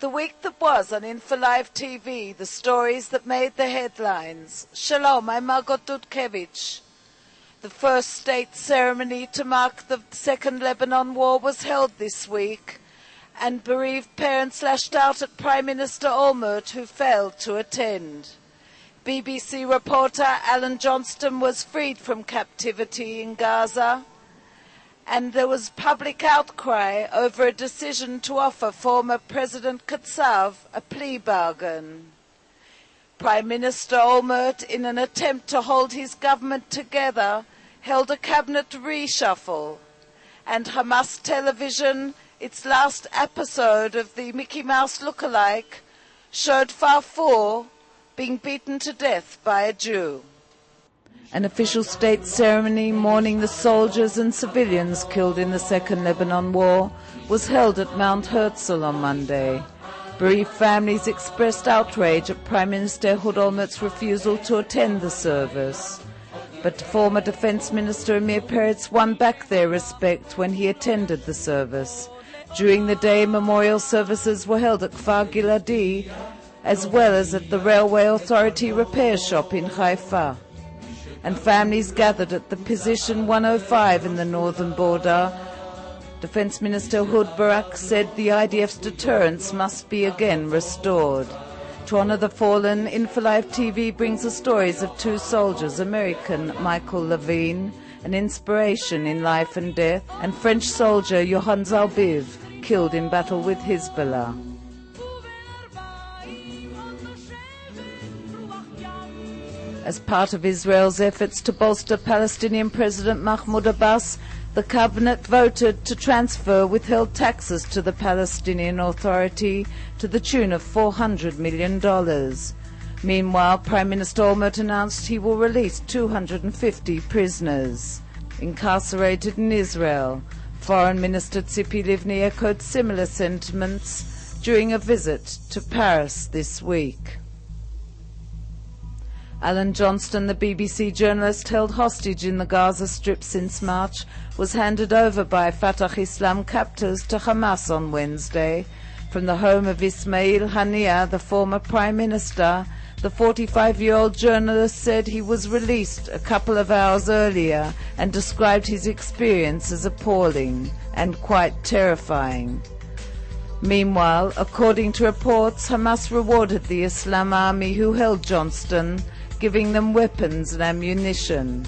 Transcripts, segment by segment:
The week that was on Info Live TV, the stories that made the headlines. Shalom, I'm Margot Dudkevich. The first state ceremony to mark the Second Lebanon War was held this week, and bereaved parents lashed out at Prime Minister Olmert, who failed to attend. BBC reporter Alan Johnston was freed from captivity in Gaza, and there was public outcry over a decision to offer former President Katsav a plea bargain. Prime Minister Olmert, in an attempt to hold his government together, held a cabinet reshuffle, and Hamas television, its last episode of the Mickey Mouse lookalike, showed Farfour being beaten to death by a Jew. An official state ceremony mourning the soldiers and civilians killed in the Second Lebanon War was held at Mount Herzl on Monday. Bereaved families expressed outrage at Prime Minister Ehud Olmert's refusal to attend the service. But former Defense Minister Olmert won back their respect when he attended the service. During the day, memorial services were held at Kfar Giladi, as well as at the Railway Authority repair shop in Haifa. And families gathered at the position 105 in the northern border. Defense Minister Ehud said the IDF's deterrence must be again restored. To honor the fallen, Info Live TV brings the stories of two soldiers, American Michael Levine, an inspiration in life and death, and French soldier Johan Zalbiv, killed in battle with Hezbollah. As part of Israel's efforts to bolster Palestinian President Mahmoud Abbas, the cabinet voted to transfer withheld taxes to the Palestinian Authority to the tune of $400 million. Meanwhile, Prime Minister Olmert announced he will release 250 prisoners incarcerated in Israel. Foreign Minister Tzipi Livni echoed similar sentiments during a visit to Paris this week. Alan Johnston, the BBC journalist held hostage in the Gaza Strip since March, was handed over by Fatah Islam captors to Hamas on Wednesday. From the home of Ismail Haniyeh, the former Prime Minister, the 45-year-old journalist said he was released a couple of hours earlier and described his experience as appalling and quite terrifying. Meanwhile, according to reports, Hamas rewarded the Islam Army who held Johnston, giving them weapons and ammunition.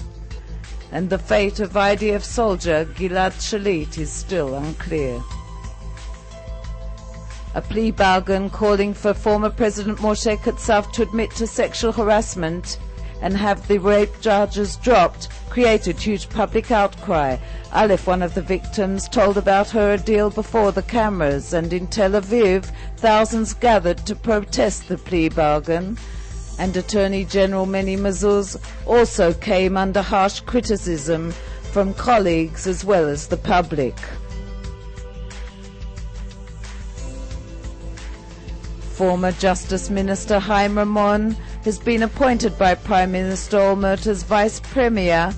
And the fate of IDF soldier Gilad Shalit is still unclear. A plea bargain calling for former President Moshe Katsav to admit to sexual harassment and have the rape charges dropped created huge public outcry. Aleph, one of the victims, told about her ordeal before the cameras, and in Tel Aviv, thousands gathered to protest the plea bargain. And Attorney General Meni Mazuz also came under harsh criticism from colleagues as well as the public. Former Justice Minister Haim Ramon has been appointed by Prime Minister Olmert as Vice Premier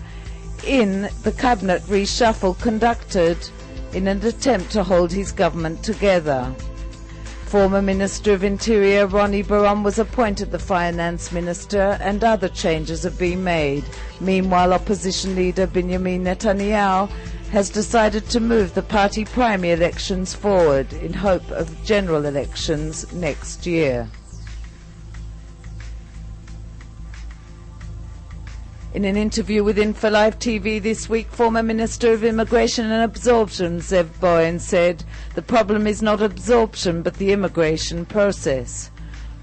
in the cabinet reshuffle conducted in an attempt to hold his government together. Former Minister of Interior Ronnie Baron was appointed the Finance Minister, and other changes have been made. Meanwhile, opposition leader Benjamin Netanyahu has decided to move the party primary elections forward in hope of general elections next year. In an interview with Info Live TV this week, former Minister of Immigration and Absorption Zev Bowen said, "The problem is not absorption but the immigration process."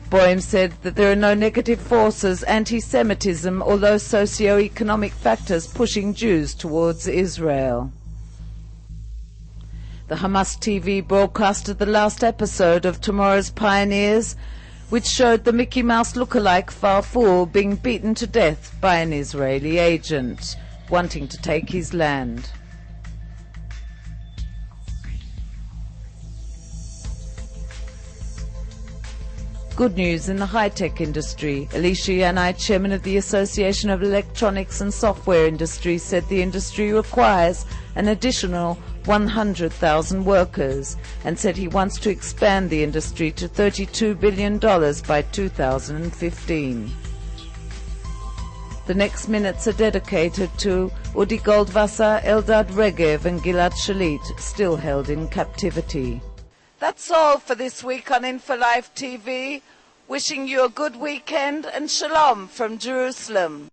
Bowen said that there are no negative forces, anti-Semitism or low socio-economic factors pushing Jews towards Israel. The Hamas TV broadcasted the last episode of Tomorrow's Pioneers, which showed the Mickey Mouse lookalike Farfour being beaten to death by an Israeli agent wanting to take his land. Good news in the high-tech industry. Elisha Yanai, chairman of the Association of Electronics and Software Industry, said the industry requires an additional 100,000 workers and said he wants to expand the industry to $32 billion by 2015. The next minutes are dedicated to Udi Goldwasser, Eldad Regev and Gilad Shalit, still held in captivity. That's all for this week on InfoLive TV. Wishing you a good weekend and shalom from Jerusalem.